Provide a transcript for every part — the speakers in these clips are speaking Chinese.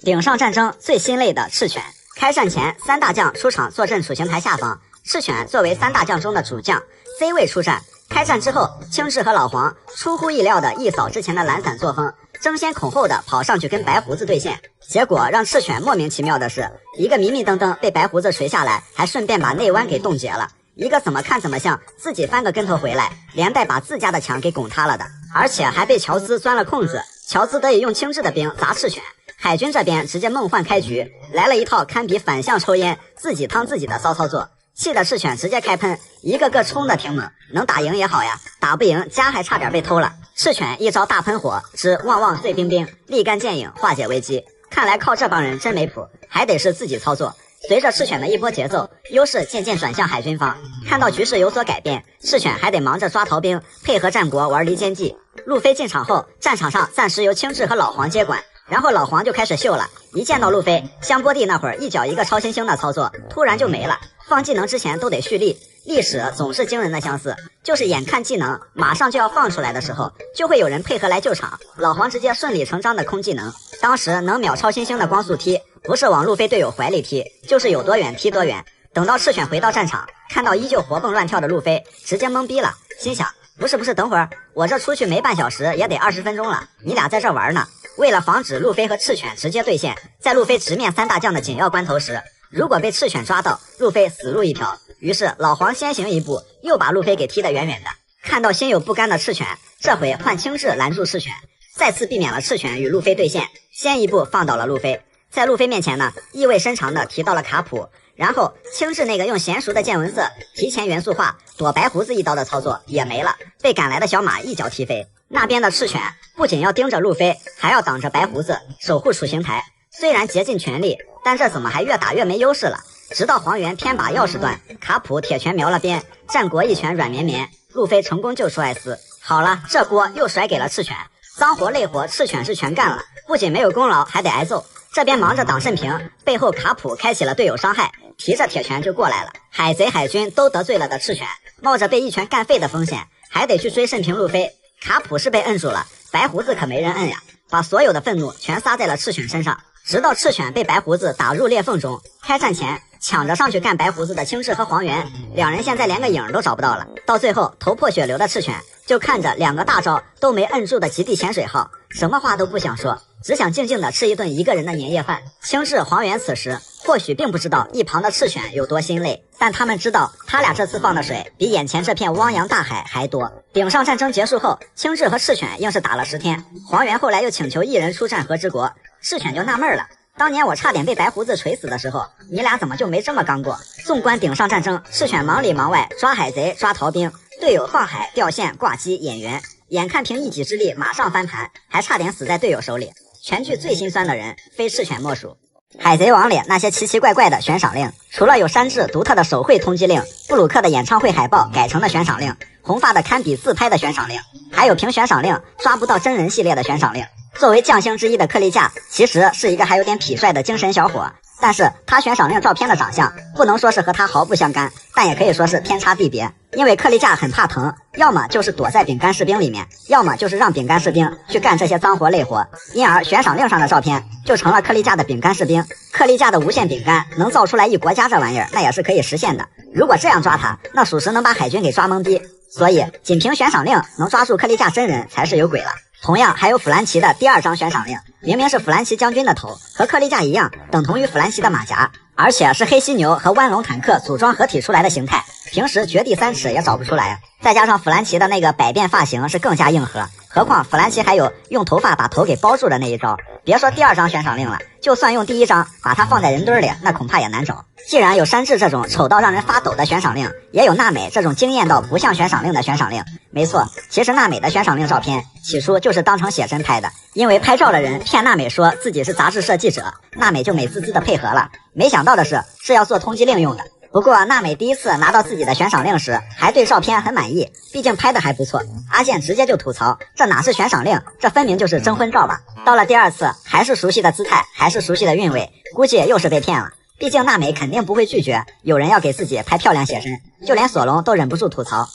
顶上战争最心累的赤犬。开战前，三大将出场坐镇处刑台下方，赤犬作为三大将中的主将 ，C 位出战。开战之后，青雉和老黄出乎意料的一扫之前的懒散作风，争先恐后的跑上去跟白胡子对线。结果让赤犬莫名其妙的是，一个迷迷瞪瞪被白胡子锤下来，还顺便把内弯给冻结了。一个怎么看怎么像自己翻个跟头回来，连带把自家的墙给拱塌了的，而且还被乔兹钻了空子。乔兹得以用青雉的兵砸赤犬。海军这边直接梦幻开局，来了一套堪比反向抽烟自己烫自己的骚操作，气得赤犬直接开喷，一个个冲的挺猛，能打赢也好呀，打不赢家还差点被偷了。赤犬一招大喷火之旺旺醉冰冰，立竿见影化解危机。看来靠这帮人真没谱，还得是自己操作。随着赤犬的一波节奏，优势渐渐转向海军方。看到局势有所改变，赤犬还得忙着抓逃兵，配合战国玩离间计。路飞进场后，战场上暂时由青雉和老黄接管。然后老黄就开始秀了，一见到路飞，香波地那会儿一脚一个超新星的操作，突然就没了。放技能之前都得蓄力，历史总是惊人的相似，就是眼看技能马上就要放出来的时候，就会有人配合来救场。老黄直接顺理成章的空技能，当时能秒超新星的光速踢，不是往路飞队友怀里踢，就是有多远踢多远。等到赤犬回到战场，看到依旧活蹦乱跳的路飞，直接懵逼了，心想不是，等会儿我这出去没半小时也得20分钟了，你俩在这玩呢。为了防止路飞和赤犬直接对线，在路飞直面三大将的紧要关头时，如果被赤犬抓到，路飞死路一条。于是老黄先行一步，又把路飞给踢得远远的。看到心有不甘的赤犬，这回换青雉拦住赤犬，再次避免了赤犬与路飞对线，先一步放倒了路飞。在路飞面前呢，意味深长的提到了卡普，然后青雉那个用娴熟的见闻色提前元素化躲白胡子一刀的操作也没了，被赶来的小马一脚踢飞。那边的赤犬不仅要盯着路飞，还要挡着白胡子守护处刑台，虽然竭尽全力，但这怎么还越打越没优势了。直到黄猿偏把钥匙断，卡普铁拳瞄了边，战国一拳软绵绵，路飞成功救出艾斯。好了，这锅又甩给了赤犬，脏活累活赤犬是全干了，不仅没有功劳还得挨揍。这边忙着挡慎平，背后卡普开启了队友伤害，提着铁拳就过来了。海贼海军都得罪了的赤犬，冒着被一拳干废的风险，还得去追慎平路飞。卡普是被摁住了，白胡子可没人摁呀，把所有的愤怒全撒在了赤犬身上，直到赤犬被白胡子打入裂缝中。开战前抢着上去干白胡子的青雉和黄猿，两人现在连个影都找不到了。到最后头破血流的赤犬就看着两个大招都没摁住的极地潜水号，什么话都不想说，只想静静的吃一顿一个人的年夜饭。青雉黄猿此时或许并不知道一旁的赤犬有多心累，但他们知道他俩这次放的水比眼前这片汪洋大海还多。顶上战争结束后，青雉和赤犬硬是打了10天，黄猿后来又请求一人出战和之国。赤犬就纳闷了，当年我差点被白胡子锤死的时候，你俩怎么就没这么刚过？纵观顶上战争，赤犬忙里忙外抓海贼抓逃兵，队友放海掉线挂机演员，眼看凭一己之力马上翻盘，还差点死在队友手里。全剧最心酸的人非赤犬莫属。海贼王里那些奇奇怪怪的悬赏令，除了有山治独特的手绘通缉令，布鲁克的演唱会海报改成的悬赏令，红发的堪比自拍的悬赏令，还有凭悬赏令抓不到真人系列的悬赏令。作为将星之一的克利驾，其实是一个还有点痞帅的精神小伙，但是他悬赏令照片的长相不能说是和他毫不相干，但也可以说是天差地别。因为克利驾很怕疼，要么就是躲在饼干士兵里面，要么就是让饼干士兵去干这些脏活累活，因而悬赏令上的照片就成了克利驾的饼干士兵。克利驾的无限饼干能造出来一国家，这玩意儿那也是可以实现的。如果这样抓他，那属实能把海军给抓懵逼。所以仅凭悬赏令能抓住克利驾真人才是有鬼了。同样还有弗兰奇的第2张悬赏令，明明是弗兰奇将军的头，和克利驾一样等同于弗兰奇的马甲，而且是黑犀牛和弯龙坦克组装合体出来的形态，平时绝地3尺也找不出来啊。再加上弗兰奇的那个百变发型是更加硬核，何况弗兰奇还有用头发把头给包住的那一招，别说第2张悬赏令了，就算用第1张把它放在人堆里，那恐怕也难找。既然有山治这种丑到让人发抖的悬赏令，也有娜美这种惊艳到不像悬赏令的悬赏令。没错，其实娜美的悬赏令照片起初就是当成写真拍的，因为拍照的人骗娜美说自己是杂志社记者，娜美就美滋滋的配合了。没想到的是要做通缉令用的。不过娜美第一次拿到自己的悬赏令时，还对照片很满意，毕竟拍的还不错。阿健直接就吐槽，这哪是悬赏令，这分明就是征婚照吧。到了第2次，还是熟悉的姿态，还是熟悉的韵味，估计又是被骗了。毕竟娜美肯定不会拒绝有人要给自己拍漂亮写真，就连索隆都忍不住吐槽。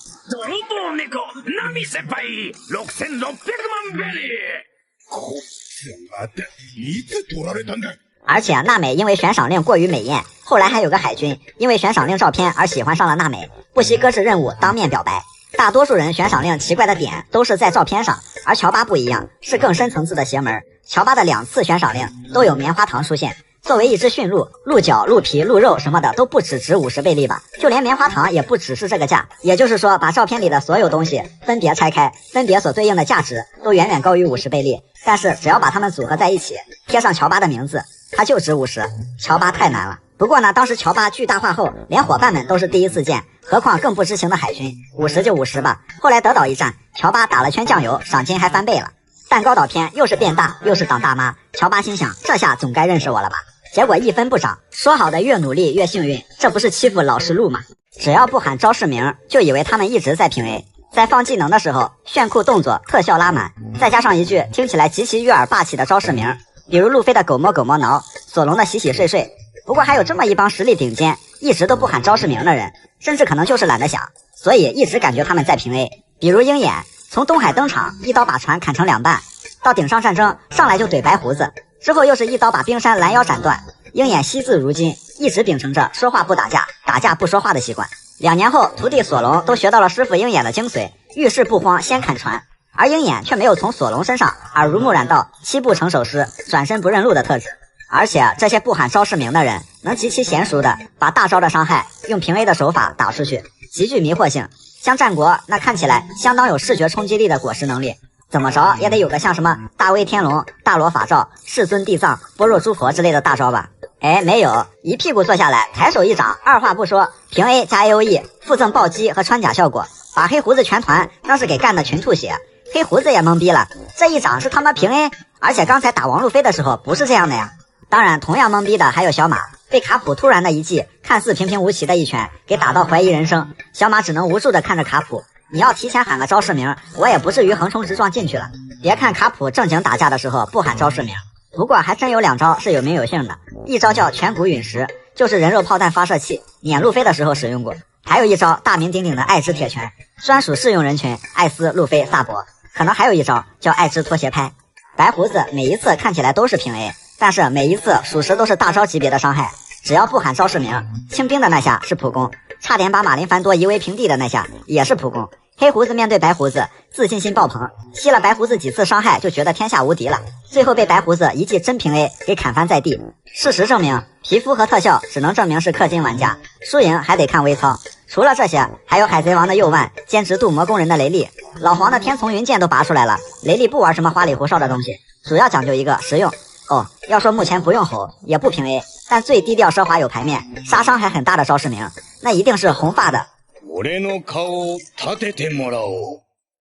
而且娜美因为悬赏令过于美艳，后来还有个海军因为悬赏令照片而喜欢上了娜美，不惜搁置任务当面表白。大多数人悬赏令奇怪的点都是在照片上，而乔巴不一样，是更深层次的邪门。乔巴的2次悬赏令都有棉花糖出现，作为一只驯鹿，鹿角、鹿皮、鹿肉什么的都不只值50倍利吧，就连棉花糖也不只是这个价。也就是说，把照片里的所有东西分别拆开，分别所对应的价值都远远高于50倍利，但是只要把它们组合在一起，贴上乔巴的名字，它就值50。乔巴太难了。不过呢，当时乔巴巨大化后，连伙伴们都是第一次见，何况更不知情的海军，50就50吧。后来德岛一战，乔巴打了圈酱油，赏金还翻倍了。蛋糕岛篇又是变大又是当大妈，乔巴心想这下总该认识我了吧，结果1分不涨，说好的越努力越幸运，这不是欺负老实鹿吗？只要不喊招式名，就以为他们一直在平 A。在放技能的时候，炫酷动作特效拉满，再加上一句听起来极其悦耳霸气的招式名，比如路飞的狗摸狗摸挠，索隆的洗洗睡睡。不过还有这么一帮实力顶尖一直都不喊招式名的人，甚至可能就是懒得想，所以一直感觉他们在平 A。 比如鹰眼从东海登场，一刀把船砍成2半，到顶上战争上来就怼白胡子，之后又是一刀把冰山拦腰斩断。鹰眼惜字如金，一直秉承着说话不打架，打架不说话的习惯。2年后，徒弟索隆都学到了师傅鹰眼的精髓，遇事不慌先砍船，而鹰眼却没有从索隆身上耳濡目染到7步成首诗，转身不认路的特质。而且这些不喊招式名的人能极其娴熟的把大招的伤害用平 A 的手法打出去，极具迷惑性。像战国那看起来相当有视觉冲击力的果实能力，怎么着也得有个像什么大威天龙、大罗法罩、世尊地藏、般若诸佛之类的大招吧。哎，没有，一屁股坐下来，抬手一掌，二话不说，平 A 加 AOE 附赠暴击和穿甲效果，把黑胡子全团当是给干的群吐血。黑胡子也懵逼了，这一掌是他妈平 A， 而且刚才打王路飞的时候不是这样的呀。当然同样懵逼的还有小马，被卡普突然的一记看似平平无奇的一拳给打到怀疑人生，小马只能无助的看着卡普，你要提前喊个招式名，我也不至于横冲直撞进去了。别看卡普正经打架的时候不喊招式名，不过还真有2招是有名有姓的，一招叫全骨陨石，就是人肉炮弹发射器，撵路飞的时候使用过。还有一招大名鼎鼎的爱之铁拳，专属适用人群艾斯、路飞、萨博。可能还有一招叫爱之拖鞋拍。白胡子每一次看起来都是平 A， 但是每一次属实都是大招级别的伤害，只要不喊招式名，清兵的那下是普攻，差点把马林凡多夷为平地的那下也是普攻。黑胡子面对白胡子自信心爆棚，吸了白胡子几次伤害就觉得天下无敌了，最后被白胡子一记真平 A 给砍翻在地。事实证明，皮肤和特效只能证明是氪金玩家，输赢还得看微操。除了这些，还有海贼王的右腕兼职镀魔工人的雷利，老黄的天丛云剑都拔出来了，雷利不玩什么花里胡哨的东西，主要讲究一个实用。哦，要说目前不用吼也不平 A， 但最低调奢华有牌面，杀伤还很大的招式名，那一定是红发的。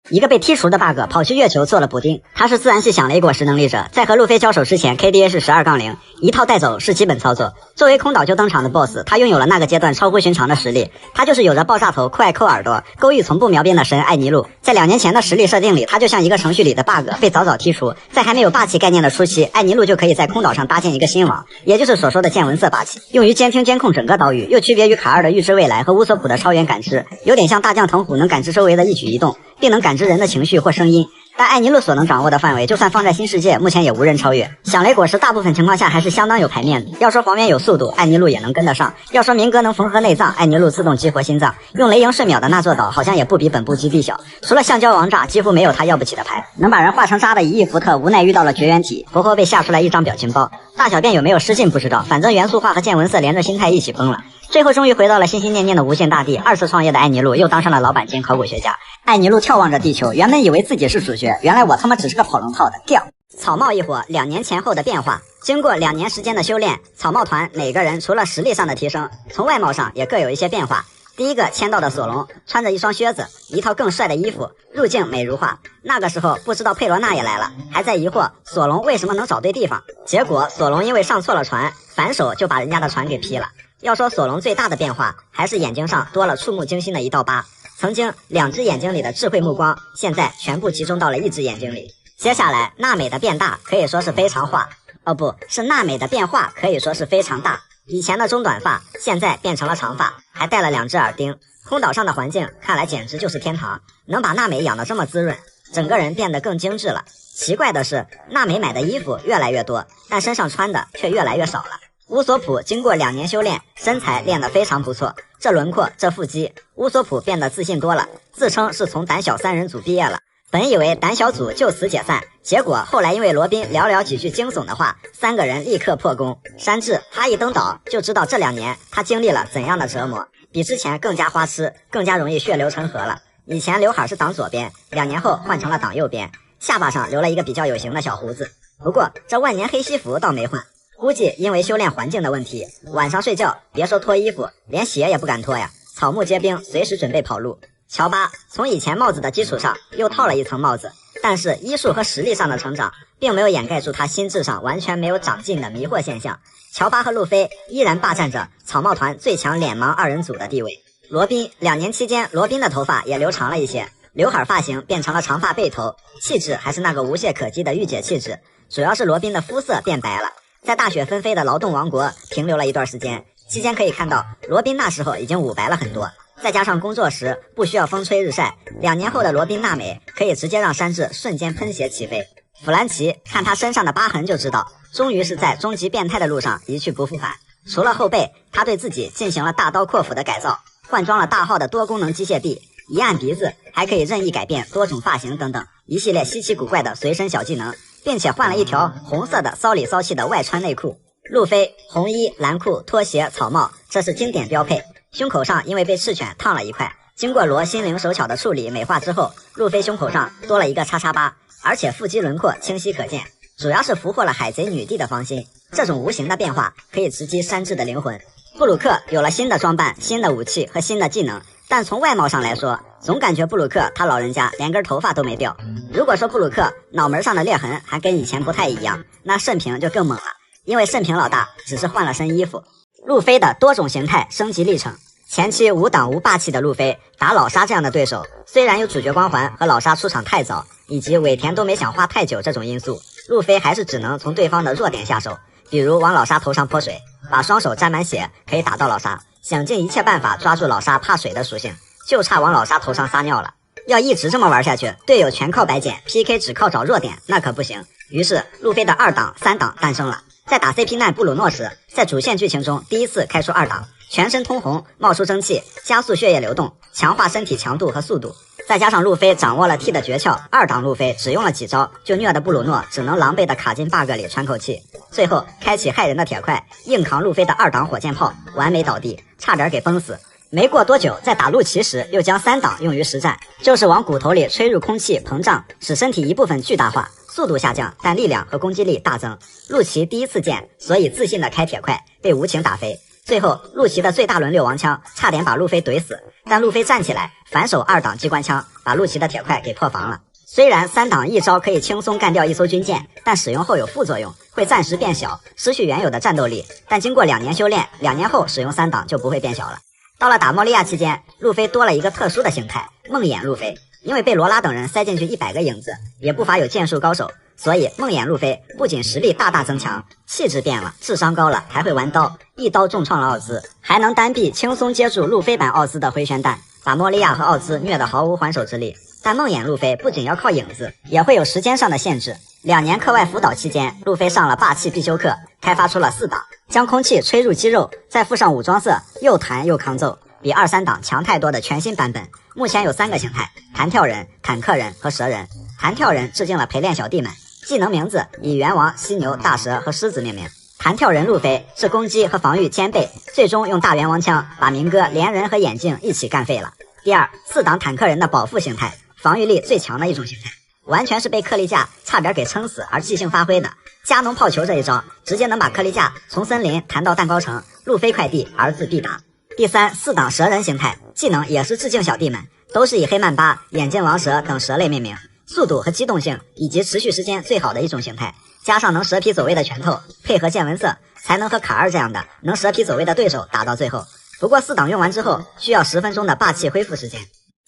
一个被剔除的 bug 跑去月球做了补丁，他是自然系响雷果实能力者，在和路飞交手之前 KDA 是12-0，一套带走是基本操作。作为空岛就登场的 BOSS， 他拥有了那个阶段超乎寻常的实力，他就是有着爆炸头、酷爱抠耳朵、勾玉从不描边的神艾尼路。在2年前的实力设定里，他就像一个程序里的 bug 被早早剔除，在还没有霸气概念的初期，艾尼路就可以在空岛上搭建一个新网，也就是所说的见闻色霸气，用于监听监控整个岛屿，又区别于卡2的预知未来和乌索普的超远感知，有点像大将藤虎能感知周围的一举一动，并能感知人的情绪或声音。但艾尼路所能掌握的范围，就算放在新世界，目前也无人超越。响雷果实大部分情况下还是相当有牌面的。要说黄猿有速度，艾尼路也能跟得上；要说明哥能缝合内脏，艾尼路自动激活心脏。用雷莹瞬秒的那座岛，好像也不比本部基地小。除了橡胶王炸，几乎没有他要不起的牌。能把人化成渣的1亿福特，无奈遇到了绝缘体，活活被吓出来一张表情包。大小便有没有失禁不知道，反正元素化和见闻色连着心态一起崩了。最后终于回到了心心念念的无限大地，2次创业的艾尼路又当上了老板兼考古学家。艾尼路眺望着地球，原本以为自己是主角，原来我他妈只是个跑龙套的掉。草帽一伙2年前后的变化，经过2年时间的修炼，草帽团每个人除了实力上的提升，从外貌上也各有一些变化。第一个签到的索隆，穿着一双靴子，一套更帅的衣服，入境美如画。那个时候不知道佩罗娜也来了，还在疑惑索隆为什么能找对地方，结果索隆因为上错了船，反手就把人家的船给劈了。要说索隆最大的变化，还是眼睛上多了触目惊心的一道疤。曾经2只眼睛里的智慧目光，现在全部集中到了1只眼睛里。接下来娜美的变大可以说是非常化，不是娜美的变化可以说是非常大。以前的中短发，现在变成了长发，还带了2只耳钉。空岛上的环境看来简直就是天堂，能把娜美养得这么滋润，整个人变得更精致了。奇怪的是，娜美买的衣服越来越多，但身上穿的却越来越少了。乌索普经过2年修炼，身材练得非常不错，这轮廓这腹肌，乌索普变得自信多了，自称是从胆小3人组毕业了。本以为胆小组就此解散，结果后来因为罗宾寥寥几句惊悚的话，3个人立刻破功。山治他一登岛就知道这2年他经历了怎样的折磨，比之前更加花痴，更加容易血流成河了。以前刘海是挡左边，2年后换成了挡右边，下巴上留了一个比较有型的小胡子。不过这万年黑西服倒没换，估计因为修炼环境的问题，晚上睡觉别说脱衣服，连鞋也不敢脱呀，草木皆兵，随时准备跑路。乔巴从以前帽子的基础上又套了一层帽子，但是医术和实力上的成长并没有掩盖住他心智上完全没有长进的迷惑现象。乔巴和路飞依然霸占着草帽团最强脸盲2人组的地位。罗宾2年期间，罗宾的头发也留长了一些，刘海发型变成了长发背头，气质还是那个无懈可击的御姐气质，主要是罗宾的肤色变白了。在大雪纷飞的劳动王国停留了一段时间，期间可以看到罗宾那时候已经捂白了很多，再加上工作时不需要风吹日晒，2年后的罗宾娜美可以直接让山治瞬间喷血起飞。弗兰奇看他身上的疤痕就知道，终于是在终极变态的路上一去不复返。除了后背，他对自己进行了大刀阔斧的改造，换装了大号的多功能机械臂，一按鼻子还可以任意改变多种发型等等，一系列稀奇古怪的随身小技能，并且换了一条红色的骚里骚气的外穿内裤。路飞红衣蓝裤拖鞋草帽，这是经典标配。胸口上因为被赤犬烫了一块，经过罗心灵手巧的处理美化之后，路飞胸口上多了一个叉叉疤，而且腹肌轮廓清晰可见，主要是俘获了海贼女帝的芳心。这种无形的变化可以直击山治的灵魂。布鲁克有了新的装扮、新的武器和新的技能，但从外貌上来说，总感觉布鲁克他老人家连根头发都没掉。如果说布鲁克脑门上的裂痕还跟以前不太一样，那慎平就更猛了，因为慎平老大只是换了身衣服。路飞的多种形态升级历程，前期无挡无霸气的路飞打老沙这样的对手，虽然有主角光环和老沙出场太早，以及尾田都没想花太久这种因素，路飞还是只能从对方的弱点下手，比如往老沙头上泼水，把双手沾满血可以打到老沙，想尽一切办法抓住老沙怕水的属性，就差往老沙头上撒尿了。要一直这么玩下去，队友全靠白捡 ，PK 只靠找弱点，那可不行。于是路飞的2档、3档诞生了。在打 CP9 布鲁诺时，在主线剧情中第一次开出2档，全身通红，冒出蒸汽，加速血液流动，强化身体强度和速度。再加上路飞掌握了 T 的诀窍，2档路飞只用了几招就虐得布鲁诺只能狼狈的卡进 bug 里喘口气，最后开启害人的铁块，硬扛路飞的2档火箭炮，完美倒地，差点给崩死。没过多久，在打陆奇时又将3档用于实战，就是往骨头里吹入空气膨胀，使身体一部分巨大化，速度下降，但力量和攻击力大增。陆奇第一次见，所以自信的开铁块，被无情打飞。最后陆奇的最大轮6王枪差点把路飞怼死，但路飞站起来反手2档机关枪把陆奇的铁块给破防了。虽然3档一招可以轻松干掉一艘军舰，但使用后有副作用，会暂时变小，失去原有的战斗力，但经过2年修炼，2年后使用3档就不会变小了。到了打莫利亚期间，路飞多了一个特殊的形态，梦魇路飞。因为被罗拉等人塞进去100个影子，也不乏有剑术高手，所以梦魇路飞不仅实力大大增强，气质变了，智商高了，还会玩刀，一刀重创了奥兹，还能单臂轻松接住路飞版奥兹的回旋弹，把莫利亚和奥兹虐得毫无还手之力。但梦魇路飞不仅要靠影子，也会有时间上的限制。2年课外辅导期间，路飞上了霸气必修课，开发出了4档，将空气吹入肌肉，再附上武装色，又弹又抗揍，比2、3档强太多的全新版本。目前有3个形态，弹跳人、坦克人和蛇人。弹跳人致敬了陪练小弟们，技能名字以猿王、犀牛、大蛇和狮子命名。弹跳人路飞是攻击和防御兼备，最终用大猿王枪把明哥连人和眼镜一起干废了。第二，4档坦克人的保护形态，防御力最强的一种形态，完全是被克利架差点给撑死而即兴发挥的。加农炮球这一招直接能把克利架从森林弹到蛋糕城，路飞快递儿子必打。第三，4档蛇人形态，技能也是致敬小弟们，都是以黑曼巴、眼镜王蛇等蛇类命名，速度和机动性以及持续时间最好的一种形态，加上能蛇皮走位的拳头，配合见闻色，才能和卡尔这样的能蛇皮走位的对手打到最后。不过4档用完之后需要10分钟的霸气恢复时间。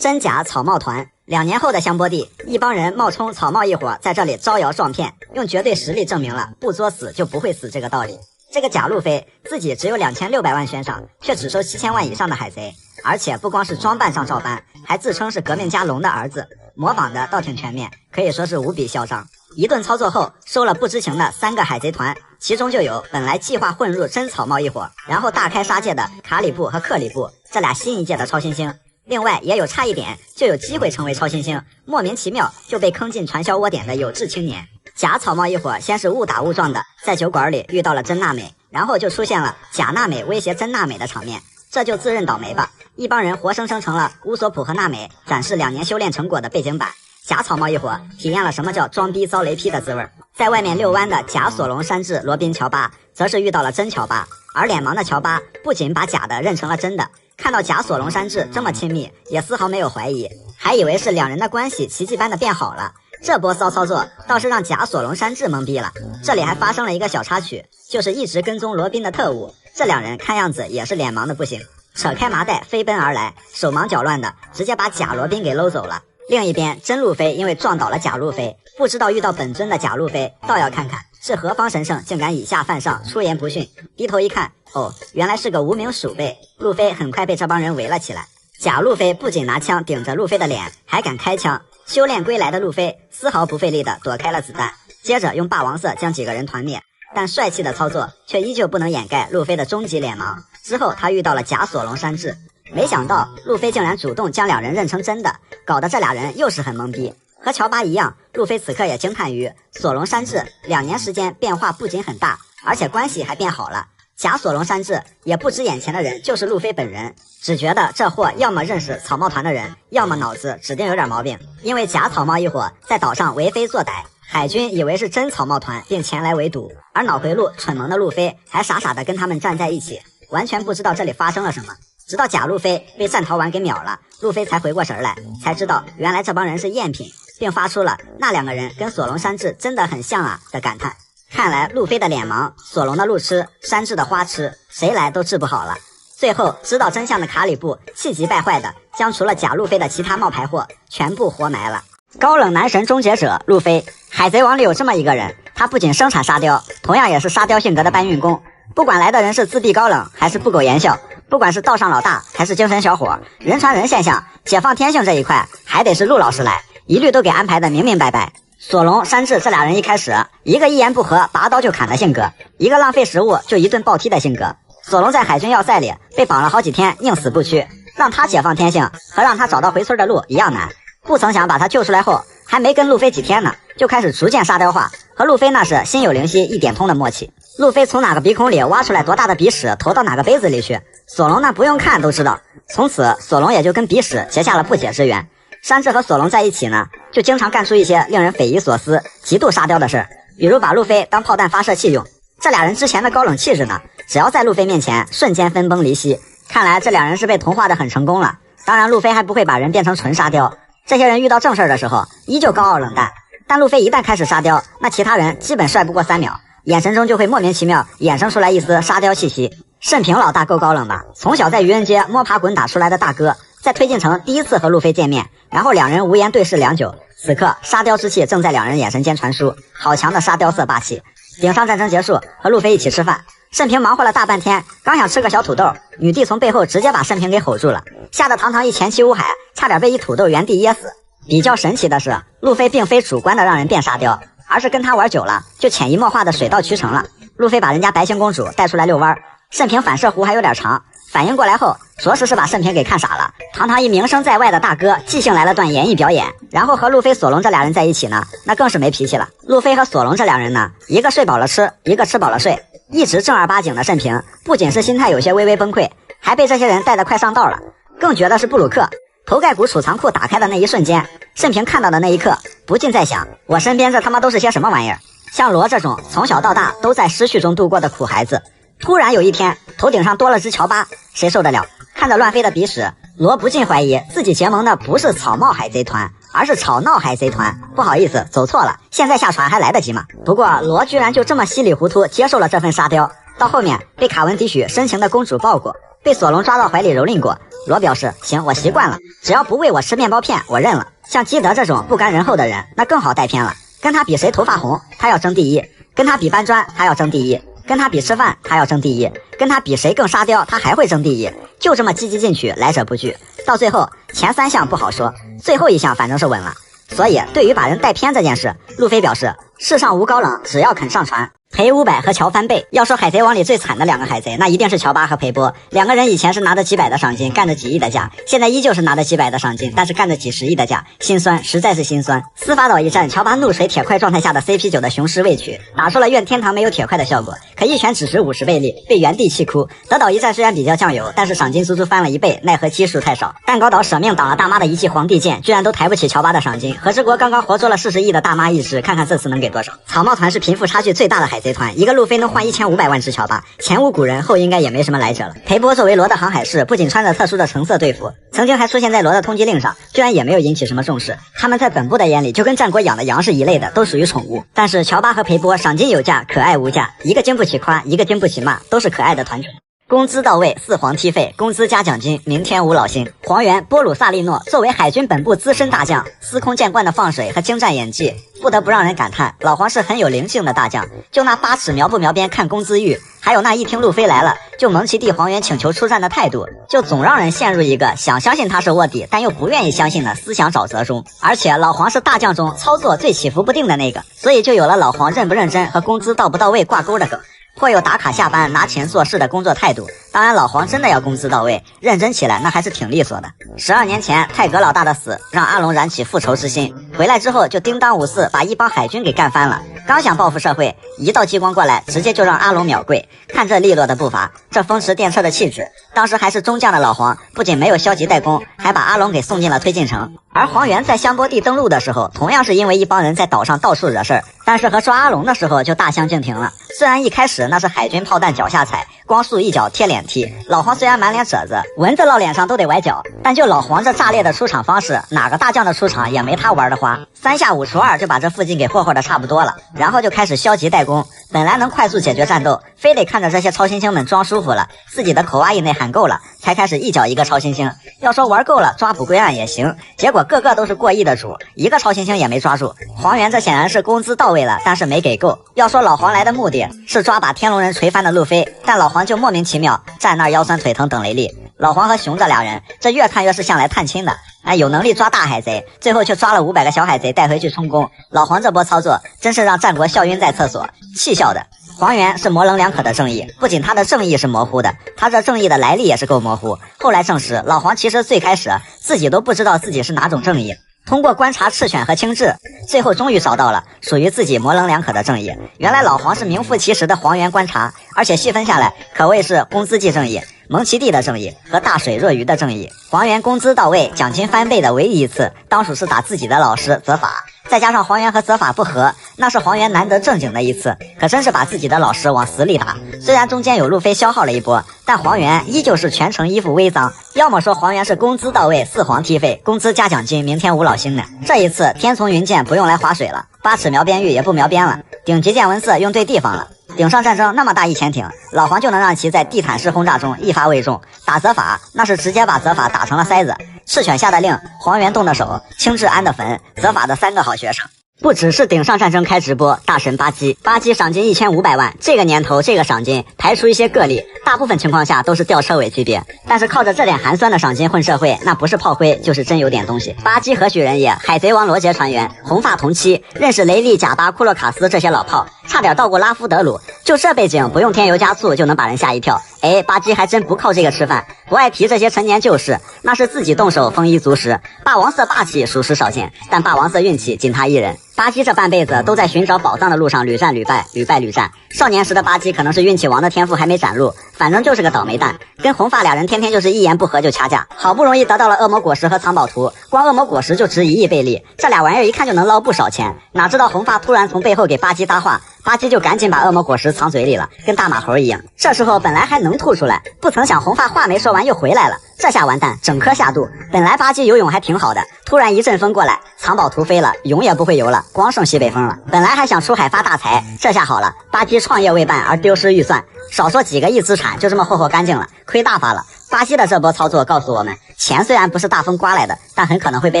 真假草帽团，2年后的香波地，一帮人冒充草帽一伙在这里招摇撞骗，用绝对实力证明了不作死就不会死这个道理。这个假路飞自己只有2600万悬赏，却只收7000万以上的海贼，而且不光是装扮上照搬，还自称是革命家龙的儿子。模仿的倒挺全面，可以说是无比嚣张。一顿操作后，收了不知情的3个海贼团，其中就有本来计划混入真草帽一伙，然后大开杀戒的卡里布和克里布这俩新一届的超新星。另外也有差一点就有机会成为超新星，莫名其妙就被坑进传销窝点的有志青年。假草帽一伙先是误打误撞的在酒馆里遇到了真娜美，然后就出现了假娜美威胁真娜美的场面，这就自认倒霉吧。一帮人活生生成了乌索普和娜美展示2年修炼成果的背景板。假草帽一伙体验了什么叫装逼遭雷劈的滋味，在外面遛弯的假索隆山治罗宾乔巴则是遇到了真乔巴，而脸盲的乔巴不仅把假的认成了真的，看到假索隆山治这么亲密也丝毫没有怀疑，还以为是2人的关系奇迹般的变好了。这波骚操作倒是让假索隆山治懵逼了。这里还发生了一个小插曲，就是一直跟踪罗宾的特务，这2人看样子也是脸盲的不行，扯开麻袋飞奔而来，手忙脚乱的直接把假罗宾给搂走了。另一边真路飞因为撞倒了假路飞，不知道遇到本尊的假路飞倒要看看是何方神圣竟敢以下犯上，出言不逊。低头一看，哦，原来是个无名鼠辈。路飞很快被这帮人围了起来。假路飞不仅拿枪顶着路飞的脸，还敢开枪。修炼归来的路飞丝毫不费力地躲开了子弹，接着用霸王色将几个人团灭，但帅气的操作却依旧不能掩盖路飞的终极脸盲。之后他遇到了假索隆山治，没想到路飞竟然主动将2人认成真的，搞得这俩人又是很懵逼。和乔巴一样，路飞此刻也惊叹于索隆山治2年时间变化不仅很大，而且关系还变好了。假索隆山治也不知眼前的人就是路飞本人，只觉得这货要么认识草帽团的人，要么脑子指定有点毛病。因为假草帽一伙在岛上为非作歹，海军以为是真草帽团，并前来围堵，而脑回路蠢萌的路飞还傻傻的跟他们站在一起，完全不知道这里发生了什么。直到假路飞被战逃丸给秒了，路飞才回过神来，才知道原来这帮人是赝品，并发出了那2个人跟索隆山治真的很像啊的感叹。看来路飞的脸盲，索隆的路痴，山治的花痴，谁来都治不好了。最后知道真相的卡里布气急败坏的将除了假路飞的其他冒牌货全部活埋了。高冷男神终结者路飞，海贼王里有这么一个人，他不仅生产沙雕，同样也是沙雕性格的搬运工。不管来的人是自闭高冷还是不苟言笑，不管是道上老大还是精神小伙，人传人现象，解放天性这一块还得是陆老师来，一律都给安排的明明白白。索隆、山治这俩人一开始，一个一言不合拔刀就砍的性格，一个浪费食物就一顿暴踢的性格。索隆在海军要塞里被绑了好几天，宁死不屈，让他解放天性和让他找到回村的路一样难。不曾想把他救出来后，还没跟路飞几天呢，就开始逐渐沙雕化，和路飞那是心有灵犀一点通的默契。路飞从哪个鼻孔里挖出来多大的鼻屎投到哪个杯子里去，索隆那不用看都知道。从此索隆也就跟鼻屎结下了不解之缘。山治和索隆在一起呢，就经常干出一些令人匪夷所思极度沙雕的事，比如把路飞当炮弹发射器用。这俩人之前的高冷气质呢，只要在路飞面前瞬间分崩离析。看来这两人是被同化的很成功了。当然路飞还不会把人变成纯沙雕，这些人遇到正事的时候依旧高傲冷淡，但路飞一旦开始沙雕，那其他人基本帅不过3秒，眼神中就会莫名其妙衍生出来一丝沙雕气息。慎平老大够高冷吧，从小在愚人街摸爬滚打出来的大哥，在推进城第一次和路飞见面，然后两人无言对视良久。此刻沙雕之气正在两人眼神间传输，好强的沙雕色霸气。顶上战争结束，和路飞一起吃饭，慎平忙活了大半天，刚想吃个小土豆，女帝从背后直接把慎平给吼住了，吓得堂堂一前妻乌海差点被一土豆原地噎死。比较神奇的是，路飞并非主观的让人变沙雕，而是跟他玩久了就潜移默化的水到渠成了。路飞把人家白星公主带出来遛弯，慎平反射弧还有点长，反应过来后着实是把慎平给看傻了。堂堂一名声在外的大哥即兴来了段演艺表演，然后和路飞索隆这俩人在一起呢，那更是没脾气了。路飞和索隆这俩人呢，一个睡饱了吃，一个吃饱了睡。一直正儿八经的慎平不仅是心态有些微微崩溃，还被这些人带得快上道了。更觉得是布鲁克头盖骨储藏库打开的那一瞬间，慎平看到的那一刻不禁在想，我身边这他妈都是些什么玩意儿。像罗这种从小到大都在失去中度过的苦孩子，突然有一天头顶上多了只乔巴，谁受得了？看着乱飞的鼻屎，罗不禁怀疑自己结盟的不是草帽海贼团，而是吵闹海贼团。不好意思，走错了，现在下船还来得及吗？不过罗居然就这么稀里糊涂接受了这份沙雕，到后面被卡文迪许深情的公主抱过，被索隆抓到怀里蹂躏过，罗表示行，我习惯了，只要不喂我吃面包片我认了。像基德这种不甘人后的人那更好带偏了，跟他比谁头发红他要争第一，跟他比搬砖他要争第一，跟他比吃饭他要争第一，跟他比谁更沙雕他还会争第一，就这么积极进取，来者不拒。到最后前3项不好说，最后1项反正是稳了，所以对于把人带偏这件事，路飞表示世上无高冷，只要肯上船，赔500和乔翻倍。要说海贼王里最惨的两个海贼，那一定是乔巴和裴波。两个人以前是拿着几百的赏金，干着几亿的价，现在依旧是拿着几百的赏金，但是干着几十亿的价，心酸，实在是心酸。司法岛一战，乔巴怒水铁块状态下的 CP9 的雄狮未取，打出了愿天堂没有铁块的效果，可一拳只值50倍力，被原地气哭。德岛一战虽然比较酱油，但是赏金足足翻了1倍，奈何基数太少。蛋糕岛舍命挡了大妈的一记皇帝剑，居然都抬不起乔巴的赏金。和之国刚刚活捉了40亿的大妈一只，看看这次能给多少。草帽团是贫富差距最大的海贼团，一个路飞能换1500万只乔巴，前无古人，后应该也没什么来者了。裴波作为罗的航海士，不仅穿着特殊的橙色队服，曾经还出现在罗的通缉令上，居然也没有引起什么重视。他们在本部的眼里就跟战国养的羊是一类的，都属于宠物。但是乔巴和裴波赏金有价，可爱无价，一个经不起夸，一个经不起骂，都是可爱的团宠。工资到位，4皇踢费，工资加奖金，明天无老星。黄猿波鲁萨利诺作为海军本部资深大将，司空见惯的放水和精湛演技，不得不让人感叹老黄是很有灵性的大将。就那8尺瞄不瞄边看工资欲，还有那一听路飞来了就蒙奇帝黄猿请求出战的态度，就总让人陷入一个想相信他是卧底但又不愿意相信的思想沼泽中。而且老黄是大将中操作最起伏不定的那个，所以就有了老黄认不认真和工资到不到位挂钩的梗，颇有打卡下班拿钱做事的工作态度。当然老黄真的要工资到位，认真起来那还是挺利索的。12年前泰格老大的死让阿龙燃起复仇之心，回来之后就叮当五四把一帮海军给干翻了，刚想报复社会，一道激光过来直接就让阿龙秒跪。看这利落的步伐，这风驰电掣的气质，当时还是中将的老黄不仅没有消极怠工，还把阿龙给送进了推进城。而黄猿在香波地登陆的时候，同样是因为一帮人在岛上到处惹事儿，但是和抓阿龙的时候就大相径庭了。虽然一开始那是海军炮弹脚下踩，光速一脚贴脸踢，老黄虽然满脸褶子，蚊子落脸上都得崴脚，但就老黄这炸裂的出场方式，哪个大将的出场也没他玩的花，3下5除2就把这附近给霍霍的差不多了，然后就开始消极怠工。本来能快速解决战斗，非得看着这些超新星们装舒服了，自己的口哇伊内喊够了，才开始一脚一个超新星。要说玩够了抓捕归案也行，结果个个都是过亿的主，一个超新星也没抓住。黄猿这显然是工资到位了，但是没给够。要说老黄来的目的是抓把天龙人锤翻的路飞，但老黄就莫名其妙站那儿腰酸腿疼等雷利。老黄和熊这俩人，这越看越是像来探亲的，有能力抓大海贼，最后却抓了500个小海贼带回去充公。老黄这波操作真是让战国笑晕在厕所，气笑的。黄猿是模棱两可的正义，不仅他的正义是模糊的，他这正义的来历也是够模糊。后来证实，老黄其实最开始自己都不知道自己是哪种正义，通过观察赤犬和青雉，最后终于找到了属于自己模棱两可的正义。原来老黄是名副其实的黄猿观察，而且细分下来可谓是工资季正义、蒙奇帝的正义和大水若鱼的正义。黄猿工资到位，奖金翻倍的唯一一次，当属是打自己的老师泽法，再加上黄猿和泽法不和，那是黄猿难得正经的一次，可真是把自己的老师往死里打。虽然中间有路飞消耗了一波，但黄猿依旧是全程一副微脏。要么说黄猿是工资到位，4皇踢费，工资加奖金，明天无老星呢。这一次天从云剑不用来划水了，8尺瞄边玉也不瞄边了，顶级见闻色用对地方了。顶上战争那么大一潜艇，老黄就能让其在地毯式轰炸中一发未中。打泽法那是直接把泽法打成了筛子。赤犬下的令，黄猿动的手，青雉安的坟，泽法的3个好学生。不只是顶上战争开直播，大神巴基赏金1500万，这个年头这个赏金，排除一些个例，大部分情况下都是吊车尾级别。但是靠着这点寒酸的赏金混社会，那不是炮灰就是真有点东西。巴基何许人也？海贼王罗杰船员，红发同妻，认识雷利、贾巴、库洛卡斯这些老炮，差点到过拉夫德鲁。就这背景，不用添油加醋就能把人吓一跳。巴基还真不靠这个吃饭，不爱提这些陈年旧事，那是自己动手丰衣足食。霸王色霸气属实少见，但霸王色运气仅他一人。巴基这半辈子都在寻找宝藏的路上屡战屡败，屡败屡战。少年时的巴基可能是运气王的天赋还没展露，反正就是个倒霉蛋。跟红发俩人天天就是一言不合就掐架，好不容易得到了恶魔果实和藏宝图，光恶魔果实就值1亿贝利，这俩玩意儿一看就能捞不少钱。哪知道红发突然从背后给巴基搭话，巴基就赶紧把恶魔果实藏嘴里了，跟大马猴一样。这时候本来还能吐出来，不曾想红发话没说完又回来了，这下完蛋，整颗下肚。本来巴基游泳还挺好的，突然一阵风过来，藏宝图飞了，泳也不会游了，光剩西北风了。本来还想出海发大财，这下好了，巴基创业未办而丢失预算，少说几个亿资产就这么霍霍干净了，亏大发了。巴基的这波操作告诉我们，钱虽然不是大风刮来的，但很可能会被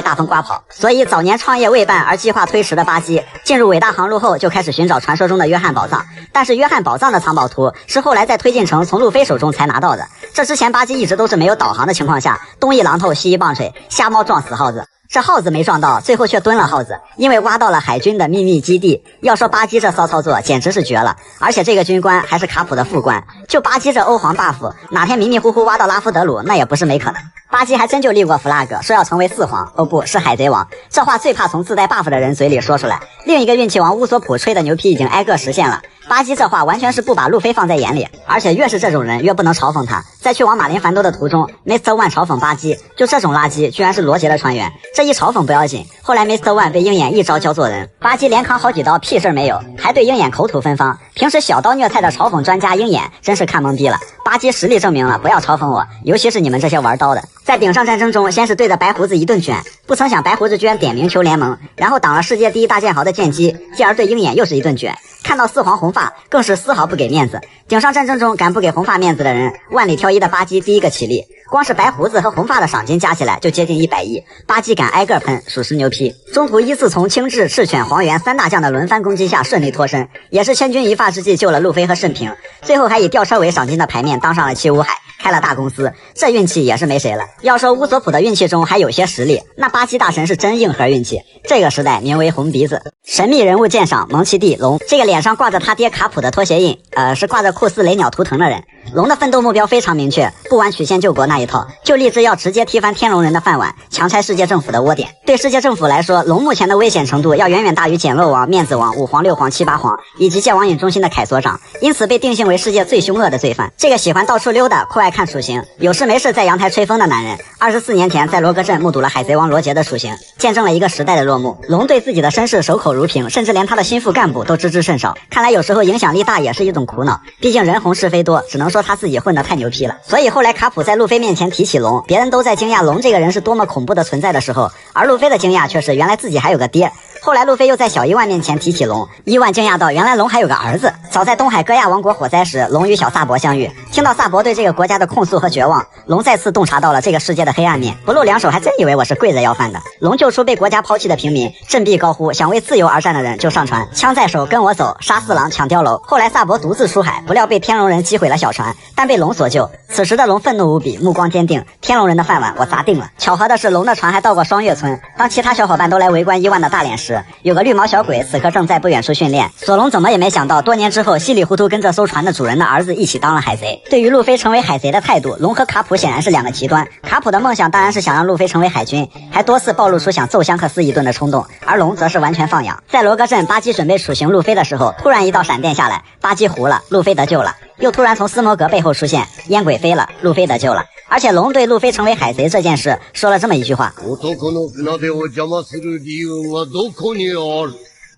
大风刮跑。所以早年创业未办而计划推迟的巴基，进入伟大航路后就开始寻找传说中的约翰宝藏。但是约翰宝藏的藏宝图是后来在推进城从路飞手中才拿到的，这之前巴基一直都是没有导航的情况下，东一榔头西一棒槌，瞎猫撞死耗子。这耗子没撞到，最后却蹲了耗子，因为挖到了海军的秘密基地。要说巴基这骚操作简直是绝了，而且这个军官还是卡普的副官。就巴基这欧皇 buff， 哪天迷迷糊糊挖到拉夫德鲁，那也不是没可能。巴基还真就立过 flag， 说要成为四皇，哦不是海贼王。这话最怕从自带 buff 的人嘴里说出来。另一个运气王乌索普吹的牛批已经挨个实现了。巴基这话完全是不把路飞放在眼里，而且越是这种人越不能嘲讽他。在去往马林凡多的途中 ，Mr. One 嘲讽巴基，就这种垃圾居然是罗杰的船员。这一嘲讽不要紧，后来 Mr. One 被鹰眼一招教做人，巴基连扛好几刀，屁事没有，还对鹰眼口吐芬芳。平时小刀虐菜的嘲讽专家鹰眼真是看懵逼了。巴基实力证明了，不要嘲讽我，尤其是你们这些玩刀的。在顶上战争中，先是对着白胡子一顿卷，不曾想白胡子居然点名求联盟，然后挡了世界第一大剑豪的剑击，继而对鹰眼又是一顿卷。看到四皇红发，更是丝毫不给面子。顶上战争中敢不给红发面子的人，万里挑一的巴基第一个起立。光是白胡子和红发的赏金加起来就接近100亿，巴基敢挨个喷，属实牛批。中途依次从青雉、赤犬、黄猿三大将的轮番攻击下顺利脱身，也是千钧一发之际救了路飞和慎平，最后还以吊车尾赏金的牌面当上了七武海，开了大公司，这运气也是没谁了。要说乌索普的运气中还有些实力，那巴基大神是真硬核运气，这个时代名为红鼻子。神秘人物鉴赏蒙奇帝龙，这个脸上挂着他爹卡普的拖鞋印，是挂着酷似雷鸟图腾的人。龙的奋斗目标非常明确，不玩曲线救国那一套，就立志要直接踢翻天龙人的饭碗，强拆世界政府的窝点。对世界政府来说，龙目前的危险程度要远远大于简陋王、面子王、五皇、六皇、七八皇以及界王引中心的凯所长，因此被定性为世界最凶恶的罪犯。这个喜欢到处溜达、酷爱看属性、有事没事在阳台吹风的男人，24年前在罗格镇目睹了海贼王罗杰的属性，见证了一个时代的落幕。龙对自己的身世守口如瓶，甚至连他的心腹干部都知之甚少。看来有时候影响力大也是一种苦恼，毕竟人红是非多，只能说他自己混得太牛批了。所以后来卡普在路飞面前提起龙，别人都在惊讶龙这个人是多么恐怖的存在的时候，而路飞的惊讶却是原来自己还有个爹。后来路飞又在小伊万面前提起龙，伊万惊讶到原来龙还有个儿子。早在东海戈亚王国火灾时，龙与小萨博相遇，听到萨博对这个国家的控诉和绝望，龙再次洞察到了这个世界的黑暗面，不露两手还真以为我是跪着要饭的。龙救出被国家抛弃的平民，振臂高呼想为自由而战的人就上船，枪在手跟我走，杀四郎抢碉楼。后来萨博独自出海，不料被天龙人击毁了小船，但被龙所救。此时的龙愤怒无比，目光坚定，天龙人的饭碗我砸定了。巧合的是龙的船还到过双月村，当其他小伙伴都来围观伊万的大脸时，有个绿毛小鬼此刻正在不远处训练。索隆怎么也没想到，多年之后稀里糊涂跟这艘船的主人的儿子一起当了海贼。对于路飞成为海贼的态度，龙和卡普显然是两个极端。卡普的梦想当然是想让路飞成为海军，还多次暴露出想揍香克斯一顿的冲动，而龙则是完全放养。在罗格镇，巴基准备处刑路飞的时候，突然一道闪电下来，巴基糊了，路飞得救了。又突然从斯摩格背后出现，烟鬼飞了，路飞得救了。而且龙对路飞成为海贼这件事说了这么一句话：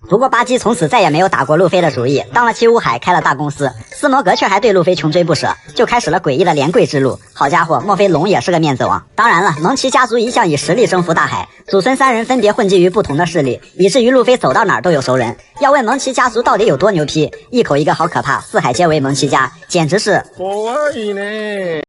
不过巴基从此再也没有打过路飞的主意，当了七武海，开了大公司。斯摩格却还对路飞穷追不舍，就开始了诡异的连跪之路。好家伙，莫非龙也是个面子王？当然了，蒙奇家族一向以实力征服大海，祖孙三人分别混迹于不同的势力，以至于路飞走到哪儿都有熟人。要问蒙奇家族到底有多牛批，一口一个好可怕，四海皆为蒙奇家，简直是